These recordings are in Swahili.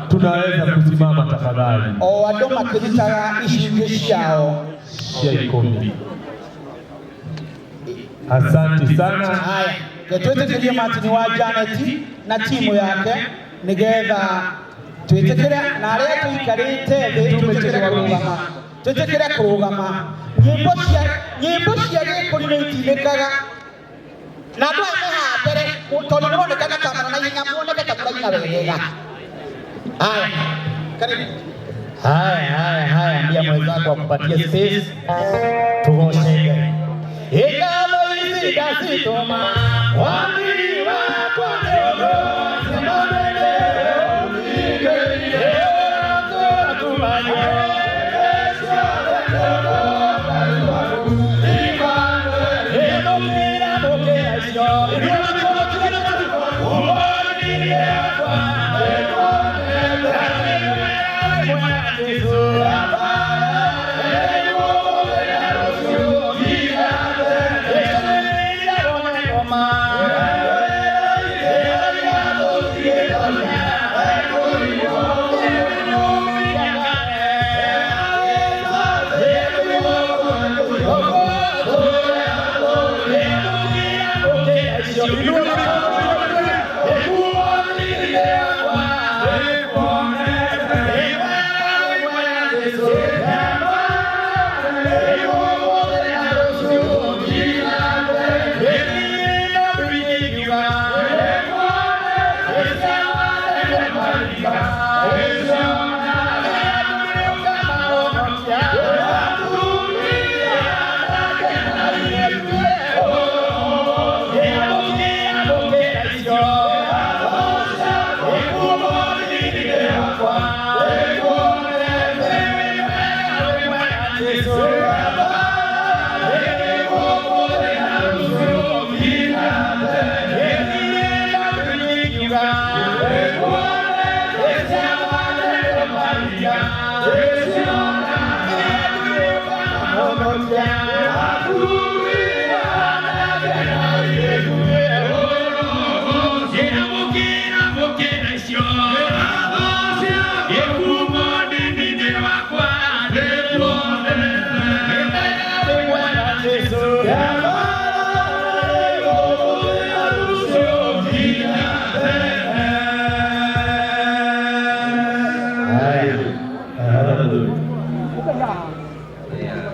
Tunaweza kusimama tafadhali. Wadoma kilitara ishugishao. Sheikumi. Asante sana. Haya, tuwetekelie Martin wa Janet na timu yake nigetha tuwetekele na leo tuikarite tuwetekele kurugama nyimbo cia gikuri ni itinikaga na ndu ameha mbere utondu ni wonekana kamera na hinya muoneke ta kuraina wega. Haya, karibu. Haya, ndia mwenzako akupatie space tugoshege. Ikalo hizi dasitoma wamili wako ndogo simamele umigele atumaye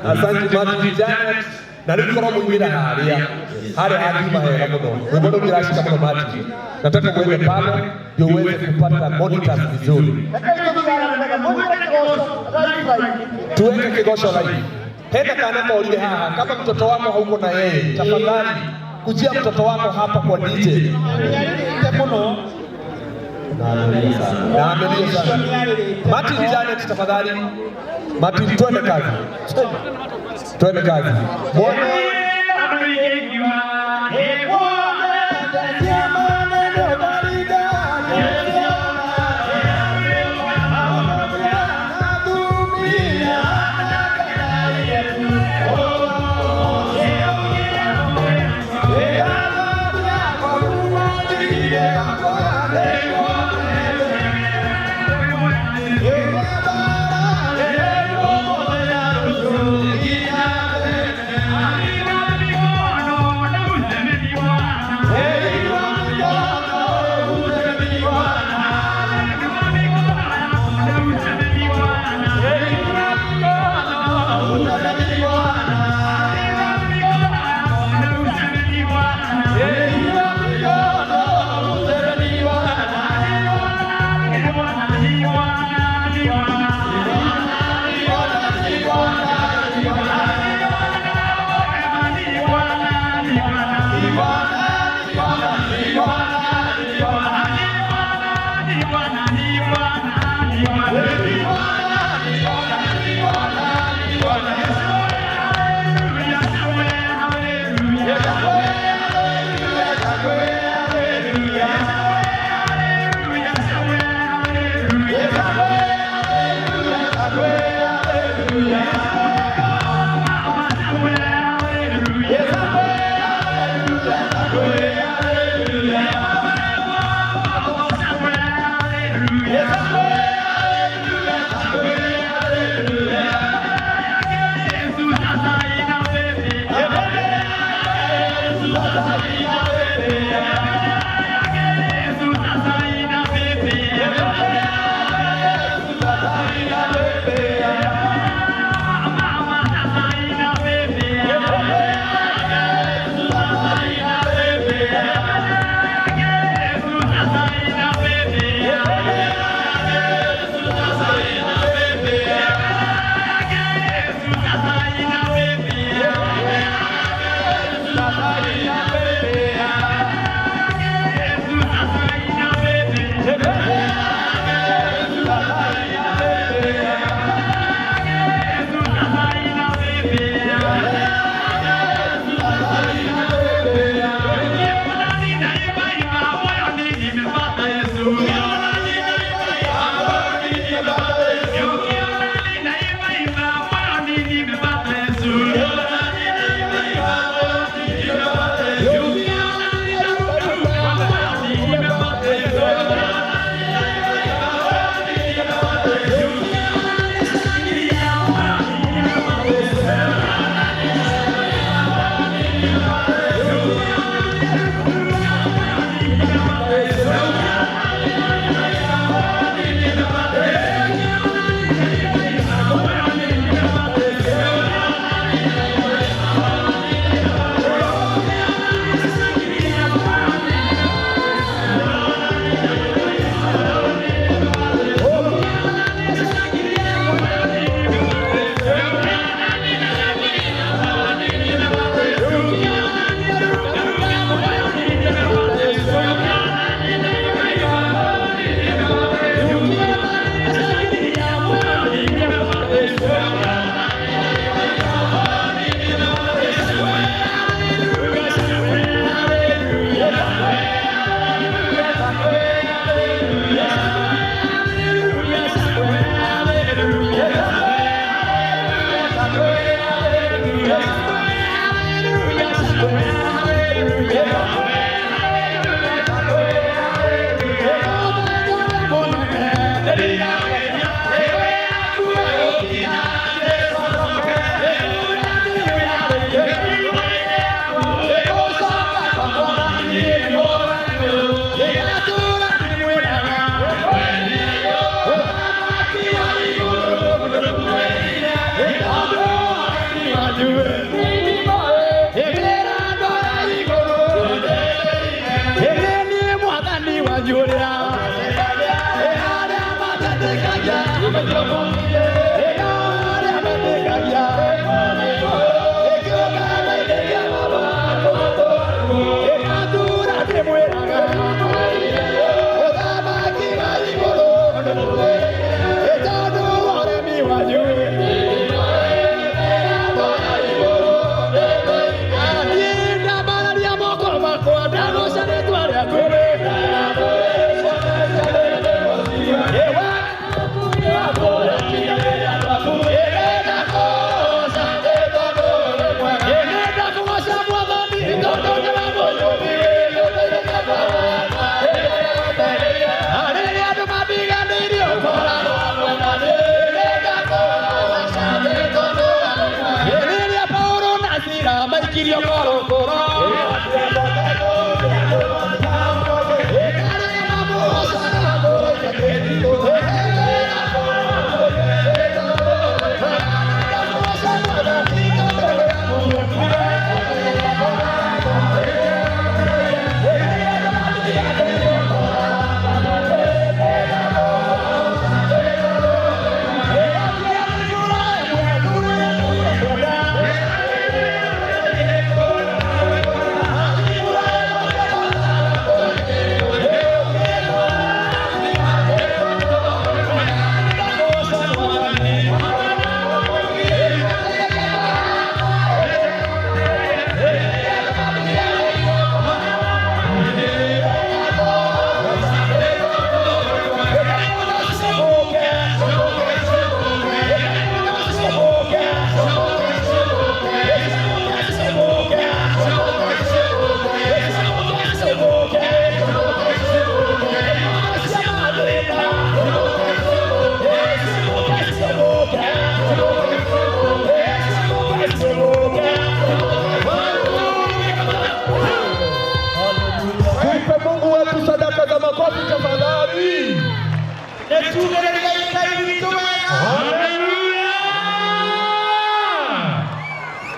Asante Martin Janet na nikoro mwingine haria hadi mahera muno wewe bila shika kama Martin nataka uende pale ndio uweze kupata monitors vizuri tuweke kigosho live henda kana maulide haha kama mtoto wako hauko na yeye tafadhali kujia mtoto wako hapa kwa DJ muno na amelia sana Martin Janet tafadhali Martin twende kazi. Bwana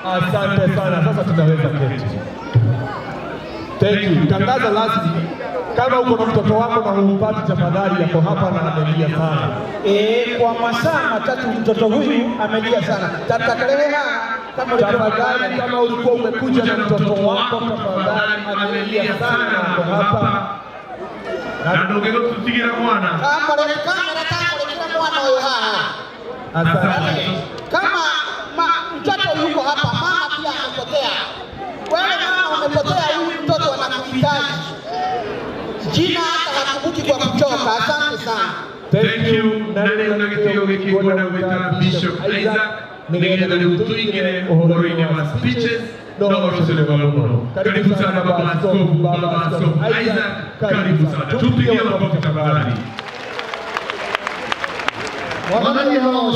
Asante sana. Sasa tunaweza keti. Thank you. Tangaza rasmi, kama uko na mtoto wako na humpati, tafadhali yako hapa na amelia sana. Kwa masaa matatu mtoto huyu amelia sana. Tatakelea tafadhali, kama ulikuwa umekuja na mtoto wako, tafadhali amelia sana na hapo hapa. Na ndio tusigira mwana. Kama mwana huyo Asante. Kama mtoto yuko hapa, mama pia amepotea. Wewe mama umepotea, huyu mtoto anakuhitaji. Jina hata hakumbuki kwa kuchoka. Asante sana. Thank you. Na leo nakitio kikona with Bishop Isaac. Ningenda nikutuingine uhoroni wa speeches. Karibu sana baba askofu, baba askofu Isaac. Karibu sana. Tupigie makofi tafadhali. Wanani hao